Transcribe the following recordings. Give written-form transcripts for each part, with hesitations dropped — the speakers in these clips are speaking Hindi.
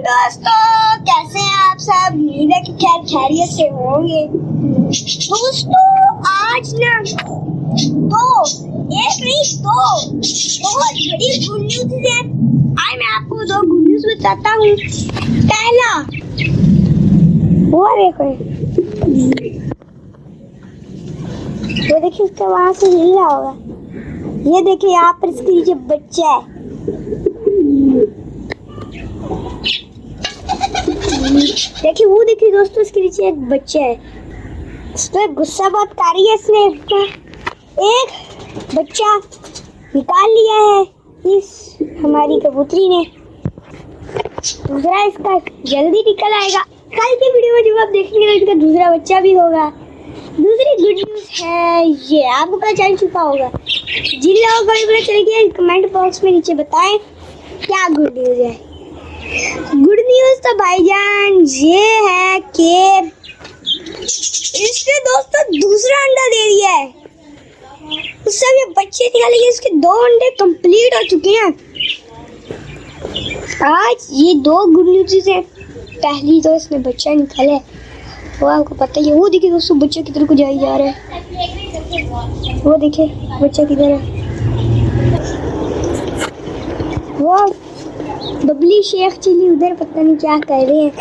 दोस्तों, कैसे हैं आप सब? उम्मीद है कि खैर खैरियत से होंगे। दोस्तों आज ना एक नहीं बहुत बड़ी गुड न्यूज है। आज मैं आपको दो गुड न्यूज बताता हूँ। पहला वो देखो, वो देखिए उसका वहां से हिल रहा होगा। ये देखिए यहाँ पर इसके नीचे बच्चा है। देखिए वो देखिए दोस्तों, इसके नीचे एक बच्चा है। इसमें गुस्सा बहुत कर रही है। इसने एक बच्चा निकाल लिया है इस हमारी कबूतरी ने। दूसरा इसका जल्दी निकल आएगा। कल की वीडियो में जब आप देखेंगे तो इसका दूसरा बच्चा भी होगा। दूसरी गुड न्यूज है ये, आपको पता चल चुका होगा। जिन लोगों को पता चल गया कमेंट बॉक्स में नीचे बताएं क्या गुड न्यूज है। गुड न्यूज तो भाईजान ये है कि इसने दोस्तों दूसरा अंडा दे दिया है। उससे ये बच्चे निकालेंगे, इसके 2 अंडे कंप्लीट हो चुके हैं। आज ये 2 गुड न्यूज है। पहली तो इसने बच्चा निकाला है, वो आपको पता ही है। वो देखिए दोस्तों बच्चा किधर को जाई जा रहा है। वो देखिए बच्चा किधर है। वो बबली शेख चिली उधर पता नहीं क्या कर रहे हैं।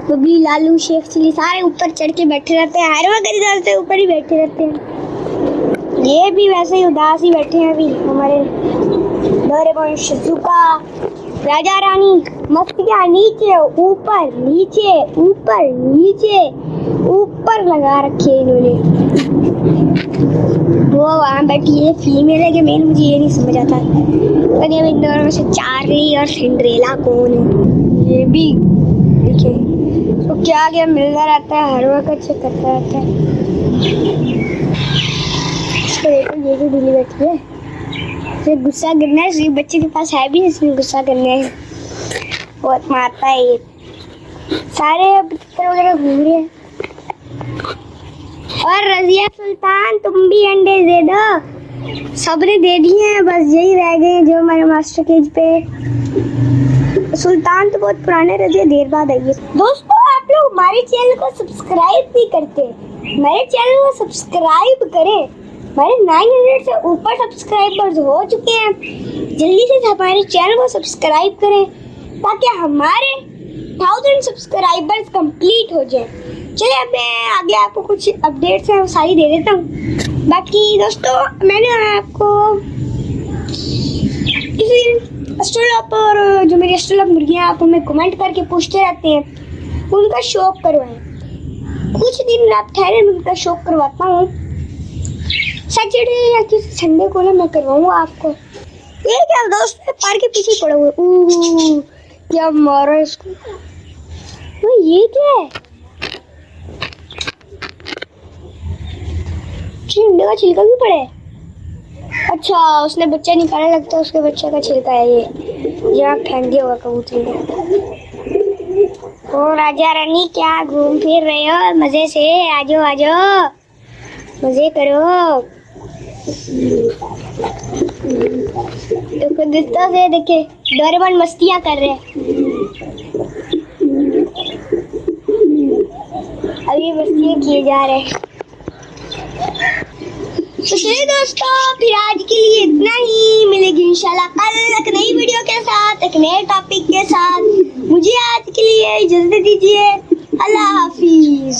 बबली लालू शेख चिली सारे ऊपर चढ़ के बैठे रहते हैं। हर वक्त इधर ऊपर ही बैठे रहते हैं। ये भी वैसे ही उदास ही बैठे हैं। अभी हमारे डोरेमोन, शिजुका, राजा रानी मस्तियाँ नीचे ऊपर नीचे ऊपर नीचे ऊपर लगा रखे इन्होंने। वो वहाँ बैठी है फीमेल है कि मेल, मुझे ये नहीं समझ आता। लगे इन दोनों में से चार्ली और सिंड्रेला कौन है। ये भी देखिए तो क्या क्या मिलता रहता है, हर वक्त से करता रहता है। इसको देखो ये जो दिल्ली बैठी है, इसे गुस्सा करना है। इस बच्चे के पास है भी नहीं, इसमें गुस्सा करने है। बहुत मारता है ये। सारे वगैरह घूम रहे हैं। और रजिया सुल्तान तुम भी अंडे दे दो। सबने दे दिए हैं, बस यही रह गए जो हमारे मास्टर केज पे। सुल्तान तो बहुत पुराने, रजिया देर बाद आई है। दोस्तों आप लोग हमारे चैनल को सब्सक्राइब नहीं करते, हमारे चैनल को सब्सक्राइब करें। हमारे 900 से ऊपर सब्सक्राइबर्स हो चुके हैं। जल्दी से हमारे चैनल को सब्सक्राइब करें ताकि हमारे 1000 सब्सक्राइबर्स कंप्लीट हो जाए। चलिए अब मैं आगे आपको कुछ अपडेट्स हैं वो सारी दे देता हूँ। बाकी दोस्तों मैंने आपको किसी एस्ट्रोलॉप और जो मेरी एस्ट्रोलॉप मुर्गियाँ आप हमें कमेंट करके पूछते रहते हैं, उनका शौक करवाएं। कुछ दिन आप ठहरे, उनका शौक करवाता हूँ। सैटरडे या किसी संडे को ना मैं करवाऊँगा आपको। ये क्या दोस्त पार के पीछे पड़े हुए, क्या मारा इसको। वो ये क्या है? अंडे का छिलका भी पड़े। अच्छा उसने बच्चा निकाला, लगता है उसके बच्चे का छिलका है ये, जहाँ फेंक दिया होगा कबूतरी ने। ओ राजा रानी क्या घूम फिर रहे हो मजे से? आजो आजो मजे करो। देखो दोस्तों से देखिए डोरेमोन मस्तियाँ कर रहे हैं। अभी मस्तियाँ किए जा रहे हैं। तो चलिए दोस्तों फिर आज के लिए इतना ही। मिलेगी इंशाल्लाह कल एक नई वीडियो के साथ, एक नए टॉपिक के साथ। मुझे आज के लिए इजाजत दीजिए। अल्लाह हाफिज।